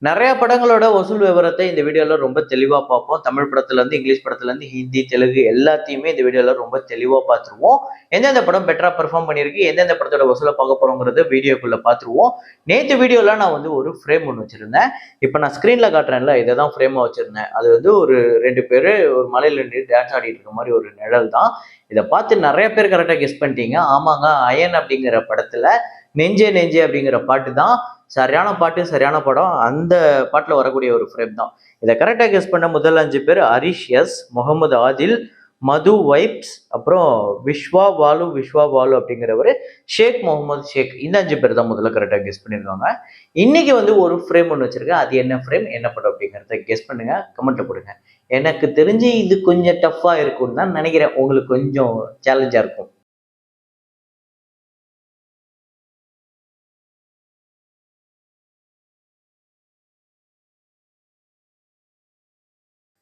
நெறைய படங்களோட வசூல் விவரத்த இந்த வீடியோல ரொம்ப தெளிவா பார்ப்போம். தமிழ் படத்துலருந்து, இங்கிலீஷ் படத்துலருந்து, ஹிந்தி, தெலுங்கு எல்லாத்தையுமே இந்த வீடியோல ரொம்ப தெளிவா பார்த்துருவோம். எந்தெந்த படம் பெட்டரா பெர்ஃபார்ம் பண்ணியிருக்கு, எந்தெந்த படத்தோட வசூல பார்க்க போறோம்ங்கிறத வீடியோக்குள்ள பார்த்துருவோம். நேத்து வீடியோல நான் வந்து ஒரு ஃப்ரேம் ஒண்ணு வச்சிருந்தேன். இப்ப நான் ஸ்க்ரீன்ல காட்டுறேன்ல, இத தான் ஃப்ரேமா வச்சிருந்தேன். அது வந்து ஒரு 2 பேரு ஒரு மலையில நின்னு டான்ஸ் ஆடிட்டு இருக்க மாரி ஒரு நிழல் தான். இத பார்த்து நெறைய பேர் கரெக்ட்டா கெஸ் பண்ணிட்டீங்க. ஆமாங்க, அயன் அப்படிங்கிற படத்துல நெஞ்சே நெஞ்சே அப்படிங்கிற பாட்டு தான். சரியான பாட்டு, சரியான படம். அந்த பாட்டுல வரக்கூடிய ஒரு ஃப்ரேம் தான். இத கரெக்ட்டா கெஸ் பண்ண முதல் 5 பேர் ஹரிஷ் எஸ், முகமது ஆதில், மது வைப்ஸ், அப்புறம் விஸ்வா பாலு அப்படிங்கிறவரு, ஷேக் முகமது ஷேக். இந்த 5 பேர் தான் முதல்ல கரெக்ட்டா கெஸ் பண்ணியிருக்காங்க. இன்னைக்கு வந்து ஒரு ஃப்ரேம் ஒண்ணு வச்சிருக்கேன். அது என்ன ஃப்ரேம், என்ன படம் அப்படிங்கிறத கெஸ் பண்ணுங்க. கமெண்ட்ல போடுங்க. எனக்கு தெரிஞ்சு இது கொஞ்சம் டஃப்பா இருக்கும்னு தான் நெனைக்கிறேன். உங்களுக்கு கொஞ்சம் சேலஞ்சா இருக்கும்.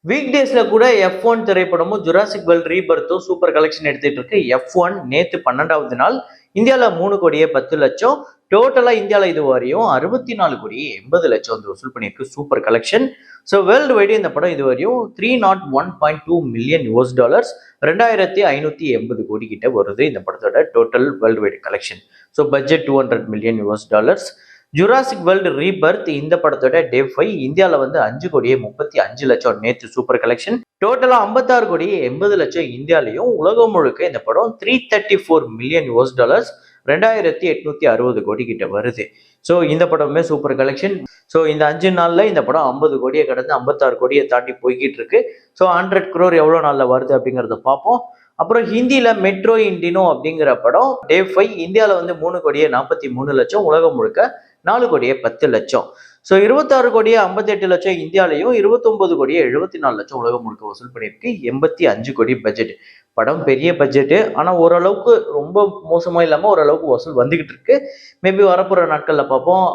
வீக் டேஸ்ல கூட F1 திரைப்படமும் ஜுராசிக் வேர்ல்ட் ரீபர்த்தும் சூப்பர் கலெக்ஷன் எடுத்துட்டு இருக்கு. F1 நேத்து 12வது நாள் இந்தியால 3,10,00,000. டோட்டலா இந்தியால இது வரையும் 64,80,00,000 வந்து வசூல் பண்ணியிருக்கு. Super collection. So world wide இந்த படம் இதுவரையும் 301.2 மில்லியன் US டாலர்ஸ், 2,580 கோடி கிட்ட வருது இந்த படத்தோட total world wide collection. So budget 200 million US dollars. Jurassic world Rebirth இந்த படத்தோட டே 5 இந்தியாவில் வந்து 5,35,00,000 நேற்று சூப்பர் கலெக்ஷன். டோட்டலா 56,80,00,000 இந்தியாலையும். உலகம் முழுக்க இந்த படம் 334 மில்லியன் US டாலர்ஸ், 2,860 கோடி கிட்ட வருது. ஸோ இந்த படமே சூப்பர் கலெக்ஷன். ஸோ இந்த 5 நாள்ல இந்த படம் 50 கோடியை கடந்து 56 கோடியை தாண்டி போய்கிட்டு இருக்கு. ஸோ 100 crore எவ்வளோ நாள்ல வருது அப்படிங்கிறத பார்ப்போம். அப்புறம் ஹிந்தியில மெட்ரோ இண்டினோ அப்படிங்கிற படம் டே 5 இந்தியாவில் வந்து 3,43,00,000, உலகம் முழுக்க 4,10,00,000. ஸோ 26,58,00,000 இந்தியாலையும், 29,74,00,000 உலகம் முழுக்க வசூல் பண்ணியிருக்கு. 85 கோடி பட்ஜெட். படம் பெரிய பட்ஜெட்டு. ஆனால் ஓரளவுக்கு ரொம்ப மோசமா இல்லாமல் ஓரளவுக்கு வசூல் வந்துகிட்டு இருக்கு. மேபி வரப்போகிற நாட்களில் பார்ப்போம்.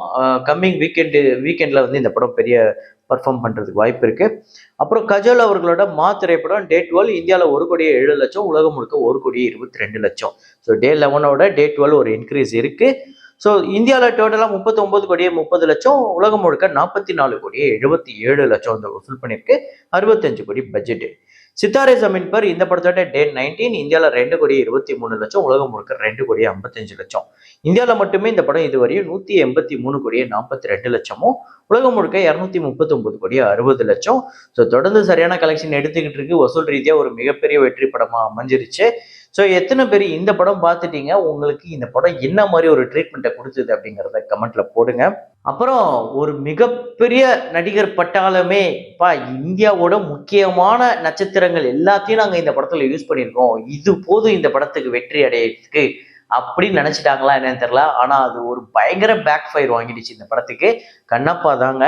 கம்மிங் வீக்கெண்டில் வந்து இந்த படம் பெரிய பர்ஃபார்ம் பண்ணுறதுக்கு வாய்ப்பு இருக்கு. அப்புறம் கஜல் அவர்களோட திரைப்படம் டே 12 இந்தியாவில் 1,07,00,000, உலகம் முழுக்க 1,22,00,000. ஸோ டே 11ஓட டே 12 ஒரு இன்க்ரீஸ் இருக்கு. ஸோ இந்தியாவில் டோட்டலாக 39,30,00,000, உலகம் முழுக்க 44,77,00,000 வந்து வசூல் பண்ணியிருக்கு. 65 கோடி பட்ஜெட். சித்தாரே ஜமீன் பர் இந்த படத்தோட டே 19 இந்தியாவில் 2,23,00,000, உலகம் முழுக்க 2,55,00,000. இந்தியாவில் மட்டுமே இந்த படம் இதுவரையும் 183,42,00,000, உலகம் முழுக்க 239,60,00,000. ஸோ தொடர்ந்து சரியான கலெக்ஷன் எடுத்துக்கிட்டு இருக்கு. வசூல் ரீதியாக ஒரு மிகப்பெரிய வெற்றி படமா அமைஞ்சிருச்சு. ஸோ எத்தனை பேர் இந்த படம் பார்த்துட்டீங்க, உங்களுக்கு இந்த படம் என்ன மாதிரி ஒரு ட்ரீட்மெண்ட்டை கொடுத்தது அப்படிங்கிறத கமெண்ட்ல போடுங்க. அப்புறம் ஒரு மிகப்பெரிய நடிகர் பட்டாளமே, இந்தியாவோட முக்கியமான நட்சத்திரங்கள் எல்லாத்தையும் நாங்க இந்த படத்துல யூஸ் பண்ணியிருக்கோம், இது போதும் இந்த படத்துக்கு வெற்றி அடையிறதுக்கு அப்படின்னு நினைச்சிட்டாங்களா என்னன்னு தெரியல. ஆனா அது ஒரு பயங்கர பேக் ஃபயர் வாங்கிடுச்சு இந்த படத்துக்கு. கண்ணப்பா தாங்க.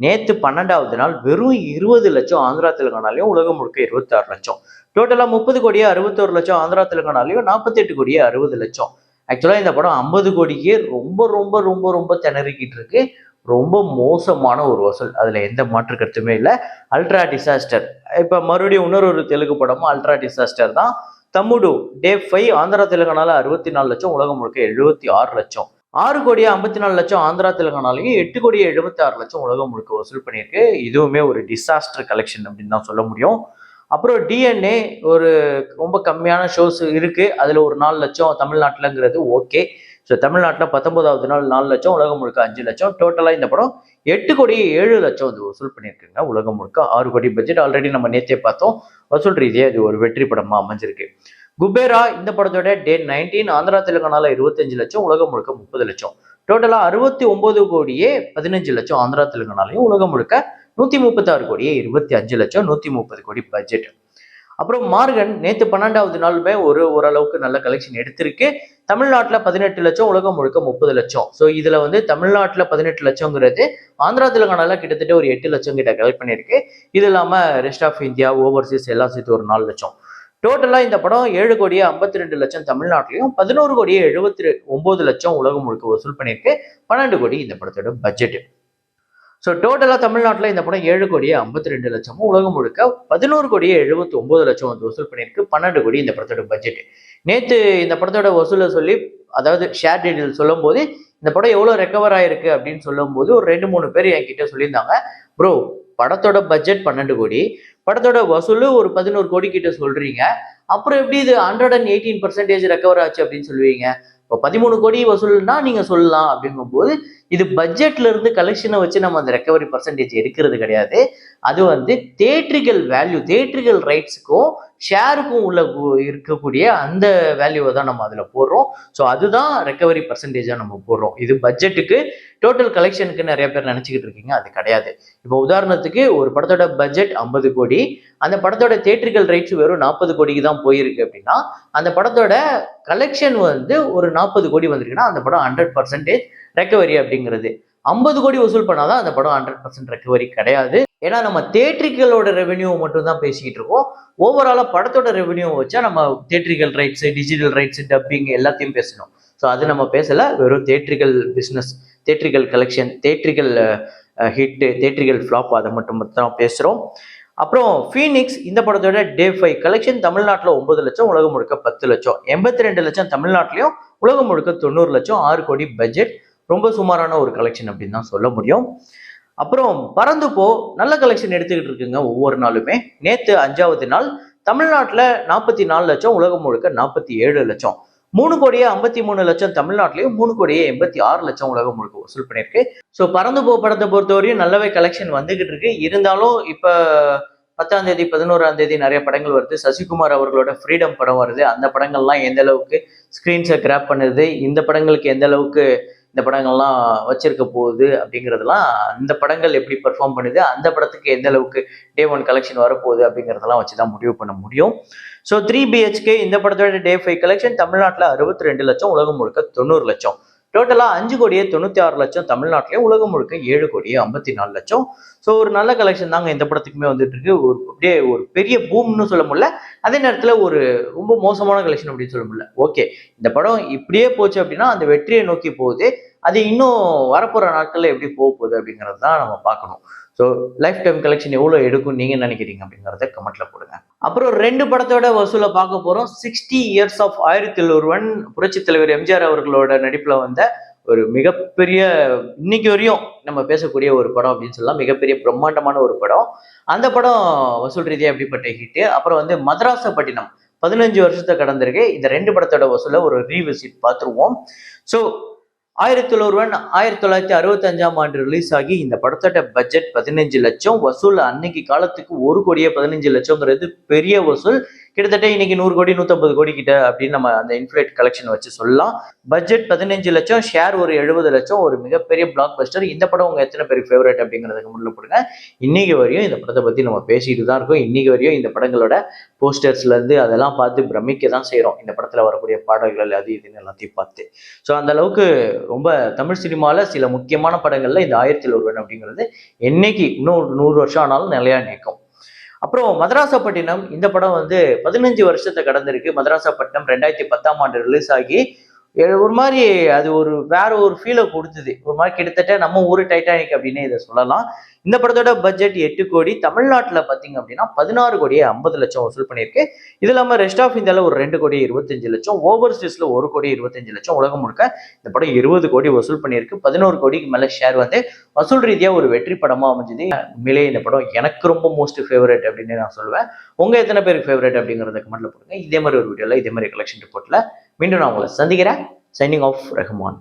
நேத்து 12வது நாள் வெறும் 20 லட்சம் ஆந்திரா தெலுங்கானாலையும், உலகம் முழுக்க 26 லட்சம். டோட்டலா 30 கோடியே 61 லட்சம் ஆந்திரா தெலுங்கானாலையும், 48 கோடியே 60 லட்சம். ஆக்சுவலா இந்த படம் 50 கோடிக்கு ரொம்ப ரொம்ப ரொம்ப ரொம்ப திணறிக்கிட்டு இருக்கு. ரொம்ப மோசமான ஒரு வசூல், அதுல எந்த மாற்று கருத்துமே இல்லை. Ultra disaster. இப்ப மறுபடியும் இன்னொரு தெலுங்கு படமும் அல்ட்ரா டிசாஸ்டர் தான். தம்முடு டே 5 ஆந்திரா தெலுங்கானால 64 லட்சம், உலகம் முழுக்க 76 லட்சம். 6 கோடியே 54 லட்சம் ஆந்திரா தெலுங்கானாலையும், 8 கோடியே 76 லட்சம் உலகம் முழுக்க வசூல் பண்ணியிருக்கு. இதுவுமே ஒரு டிசாஸ்டர் கலெக்ஷன் அப்படின்னு தான் சொல்ல முடியும். அப்புறம் டிஎன்ஏ ஒரு ரொம்ப கம்மியான ஷோஸ் இருக்கு. அதுல ஒரு 4 லட்சம் தமிழ்நாட்டிலங்கிறது ஓகே. ஸோ தமிழ்நாட்டில் 19வது நாள் 4 லட்சம், உலகம் முழுக்க 5 லட்சம். டோட்டலா இந்த படம் 8 கோடி 7 லட்சம் வந்து வசூல் பண்ணியிருக்குங்க. உலகம் முழுக்க 6 கோடி பட்ஜெட். ஆல்ரெடி நம்ம நேற்றே பார்த்தோம். வசூல் ரீதியாக இது ஒரு வெற்றி படமா அமைஞ்சிருக்கு. குபேரா இந்த படத்தோட டே 19 ஆந்திரா தெலுங்கானால 25 லட்சம், உலகம் முழுக்க 30 லட்சம். டோட்டலா 69 கோடியே 15 லட்சம் ஆந்திரா தெலுங்கானாலையும், உலகம் முழுக்க 136 கோடியே 25 லட்சம், 130 கோடி பட்ஜெட். அப்புறம் மார்கன் நேத்து 12வது நாளுமே ஓரளவுக்கு நல்ல கலெக்ஷன் எடுத்திருக்கு. தமிழ்நாட்டில் 18 லட்சம், உலகம் முழுக்க 30 லட்சம். ஸோ இதுல வந்து தமிழ்நாட்டில் 18 லட்சங்கிறது ஆந்திரா தெலுங்கானால கிட்டத்தட்ட ஒரு 8 லட்சம் கிட்ட கலெக்ட் பண்ணியிருக்கு. இது இல்லாம ரெஸ்ட் ஆஃப் இந்தியா, ஓவர்சீஸ் எல்லாம் சேர்த்து ஒரு 4 லட்சம். டோட்டலா இந்த படம் 7 கோடியே 52 லட்சம் தமிழ்நாட்டிலையும், 11 கோடியே 79 லட்சம் உலகம் முழுக்க வசூல் பண்ணியிருக்கு. 12 கோடி இந்த படத்தோட பட்ஜெட். ஸோ டோட்டலா தமிழ்நாட்டில் இந்த படம் 7 கோடியே 52 லட்சமும், உலகம் முழுக்க 11 கோடியே 79 லட்சம் வந்து வசூல் பண்ணியிருக்கு. 12 கோடி இந்த படத்தோட பட்ஜெட். நேத்து இந்த படத்தோட வசூலை சொல்லி, அதாவது ஷேர் டீடைல் சொல்லும் போது இந்த படம் எவ்வளவு ரெக்கவர் ஆயிருக்கு அப்படின்னு சொல்லும் போது ஒரு 2-3 பேர் என்கிட்ட சொல்லியிருந்தாங்க, ப்ரோ படத்தோட பட்ஜெட் 12 கோடி, படத்தோட வசூல் ஒரு 11 கோடி கிட்ட சொல்றீங்க, அப்புறம் எப்படி இது 118% ரெக்கவர் ஆச்சு அப்படின்னு சொல்லுவீங்க? இப்போ 13 கோடி வசூல்னா நீங்க சொல்லலாம் அப்படிங்கும் போது, இது பட்ஜெட்ல இருந்து கலெக்ஷனை வச்சு நம்ம அந்த ரெக்கவரி பர்சன்டேஜ் எடுக்கிறது கிடையாது. அது வந்து தியேட்ரிக்கல் வேல்யூ, தியேட்ரிக்கல் ரைட்ஸுக்கும் ஷேருக்கும் உள்ள இருக்கக்கூடிய அந்த வேல்யூவை தான் நம்ம அதில் போடுறோம். ஸோ அதுதான் ரெக்கவரி பர்சன்டேஜாக நம்ம போடுறோம். இது பட்ஜெட்டுக்கு டோட்டல் கலெக்ஷனுக்கு நிறைய பேர் நினச்சிக்கிட்டு இருக்கீங்க, அது கிடையாது. இப்போ உதாரணத்துக்கு ஒரு படத்தோட பட்ஜெட் 50 கோடி, அந்த படத்தோட தியேட்ரிக்கல் ரைட்ஸ் வெறும் 40 கோடிக்கு தான் போயிருக்கு அப்படின்னா, அந்த படத்தோட கலெக்ஷன் வந்து ஒரு 40 கோடி வந்திருக்குன்னா அந்த படம் 100% ரெக்கவரி அப்படிங்கிறது. 50 கோடி வசூல் பண்ணாதான் அந்த படம் 100% ரெக்கவரி கிடையாது. ஏன்னா நம்ம தியேட்ரிக்கலோட ரெவென்யூ மட்டும் தான் பேசிக்கிட்டு இருக்கோம். ஓவராலா படத்தோட ரெவென்யூ வச்சா நம்ம theatrical rights, digital rights, dubbing எல்லாத்தையும் பேசணும். ஸோ அது நம்ம பேசல. வெறும் theatrical business, theatrical collection, theatrical hit, theatrical flop அதை மட்டும் தான் பேசுறோம். அப்புறம் ஃபீனிக்ஸ் இந்த படத்தோட டே 5 கலெக்ஷன் தமிழ்நாட்டில் 9 லட்சம், உலகம் முழுக்க 10 லட்சம், 82 லட்சம் தமிழ்நாட்டிலையும், உலகம் முழுக்க 90 லட்சம், 6 கோடி பட்ஜெட். ரொம்ப சுமாரான ஒரு கலெக்ஷன் அப்படின்னு தான் சொல்ல முடியும். அப்புறம் பறந்து போ நல்ல கலெக்ஷன் எடுத்துக்கிட்டு இருக்குங்க ஒவ்வொரு நாளுமே. நேத்து 5வது நாள் தமிழ்நாட்டில் 44 லட்சம், உலகம் முழுக்க 47 லட்சம், 3 கோடியே 53 லட்சம் தமிழ்நாட்டிலையும், 3 கோடியே 86 லட்சம் உலகம் முழுக்க வசூல் பண்ணியிருக்கு. ஸோ பறந்து போ படத்தை பொறுத்தவரையும் நல்லாவே கலெக்ஷன் வந்துகிட்டு இருக்கு. இருந்தாலும் இப்ப 10ஆம் தேதி 11ஆம் தேதி நிறைய படங்கள் வருது. சசிகுமார் அவர்களோட ஃப்ரீடம் படம் வருது. அந்த படங்கள்லாம் எந்த அளவுக்கு ஸ்கிரீன்ஸை கிராப் பண்ணுது, இந்த படங்களுக்கு எந்த அளவுக்கு இந்த படங்கள்லாம் வச்சிருக்க போகுது அப்படிங்கிறதெல்லாம், அந்த படங்கள் எப்படி பெர்ஃபார்ம் பண்ணுது, அந்த படத்துக்கு எந்த அளவுக்கு டே 1 கலெக்ஷன் வரப்போகுது அப்படிங்கிறதெல்லாம் வச்சு தான் முடிவு பண்ண முடியும். ஸோ 3 BHK இந்த படத்தோட டே 5 கலெக்ஷன் தமிழ்நாட்டில் 62 லட்சம், உலகம் முழுக்க 90 லட்சம். டோட்டலா 5 கோடியே 96 லட்சம் தமிழ்நாட்டிலையும், உலகம் முழுக்க 7 கோடியே 54 லட்சம். ஸோ ஒரு நல்ல கலெக்ஷன் தாங்க இந்த படத்துக்குமே வந்துட்டு இருக்கு. ஒரு அப்படியே ஒரு பெரிய பூம்னு சொல்ல முடியல, அதே நேரத்தில் ஒரு ரொம்ப மோசமான கலெக்ஷன் அப்படின்னு சொல்ல முடியல. ஓகே, இந்த படம் இப்படியே போச்சு அப்படின்னா அந்த வெற்றியை நோக்கி போகுது. அது இன்னும் வரப்போற நாட்கள்ல எப்படி போக போகுது அப்படிங்கிறது தான் நம்ம பார்க்கணும். ஸோ லைஃப் டைம் கலெக்ஷன் எவ்வளோ எடுக்கும் நீங்க நினைக்கிறீங்க அப்படிங்கிறத கமெண்ட்ல போடுங்க. அப்புறம் 2 படத்தோட வசூலை பார்க்க போறோம். 60 இயர்ஸ் ஆஃப் ஆயிரத்தில் ஒருவன், புரட்சி தலைவர் எம்ஜிஆர் அவர்களோட நடிப்புல வந்த ஒரு மிகப்பெரிய, இன்னைக்கு வரையும் நம்ம பேசக்கூடிய ஒரு படம் அப்படின்னு சொல்லலாம். மிகப்பெரிய பிரம்மாண்டமான ஒரு படம். அந்த படம் வசூல் ரீதியா எப்படிப்பட்ட ஹிட். அப்புறம் வந்து மதராசப்பட்டினம் 15 வருஷத்தை கடந்திருக்கு. இந்த 2 படத்தோட வசூலை ஒரு ரீவிசிட் பார்த்துருவோம். ஸோ ஆயிரத்தில் ஒருவன் 1965ஆம் ஆண்டு ரிலீஸ் ஆகி இந்த படத்தோட பட்ஜெட் 15 லட்சம், வசூல் அன்னைக்கு காலத்துக்கு 1 கோடியே 15 லட்சம்ங்கிறது பெரிய வசூல். கிட்டத்தட்ட இன்னைக்கு 100 கோடி 150 கோடி கிட்ட அப்படின்னு நம்ம அந்த இன்ஃபிளேட் கலெக்ஷன் வச்சு சொல்லலாம். பட்ஜெட் 15 லட்சம், ஷேர் ஒரு 70 லட்சம், ஒரு மிகப்பெரிய பிளாக் பஸ்டர். இந்த படம் உங்க எத்தனை பேருக்கு ஃபேவரட் அப்படிங்கிறதுக்கு முன்னில் போடுங்க. இன்னைக்கு வரையும் இந்த படத்தை பத்தி நம்ம பேசிட்டு தான் இருக்கோம். இன்னைக்கு வரையும் இந்த படங்களோட போஸ்டர்ஸ்ல இருந்து அதெல்லாம் பார்த்து பிரமிக்க தான் செய்யறோம். இந்த படத்துல வரக்கூடிய பாடல்கள் அது இதுன்னு எல்லாத்தையும் பார்த்து. ஸோ அந்த அளவுக்கு ரொம்ப தமிழ் சினிமால சில முக்கியமான படங்கள்ல இந்த ஆயிரத்தில் ஒருவன் அப்படிங்கிறது என்னைக்கு இன்னும் 100 வருஷம் ஆனாலும் நிலையா நிற்கும். அப்புறம் மதராசப்பட்டினம் இந்த படம் வந்து 15 வருஷத்தை கடந்திருக்கு. மதராசப்பட்டினம் 2010ஆம் ஆண்டு ரிலீஸ் ஆகி ஒரு மாதிரி அது ஒரு வேற ஒரு ஃபீலை கொடுத்தது. ஒரு மாதிரி கிட்டத்தட்ட நம்ம ஊரு டைட்டானிக் அப்படின்னு இதை சொல்லலாம். இந்த படத்தோட பட்ஜெட் 8 கோடி, தமிழ்நாட்டில் பார்த்தீங்க அப்படின்னா 16 கோடியே 50 லட்சம் வசூல் பண்ணியிருக்கு. இது இல்லாமல் ரெஸ்ட் ஆஃப் இந்தியாவில் ஒரு 2 கோடி 25 லட்சம், ஓவர்சீஸ்ல 1 கோடி 25 லட்சம், உலகம் முழுக்க இந்த படம் 20 கோடி வசூல் பண்ணியிருக்கு. 11 கோடிக்கு மேல ஷேர் வந்து வசூல் ரீதியா ஒரு வெற்றி படமா அமைஞ்சது. உண்மையிலேயே இந்த படம் எனக்கு ரொம்ப மோஸ்ட் ஃபேவரட் அப்படின்னு நான் சொல்லுவேன். உங்க எத்தனை பேருக்கு ஃபேவரட் அப்படிங்கிறத கமெண்ட்ல போடுங்க. இதே மாதிரி ஒரு வீடியோல இதே மாதிரி கலெக்ஷன் ரிப்போர்ட்ல மீண்டும் நான் உங்களை சந்திக்கிறேன். Signing off Rahman.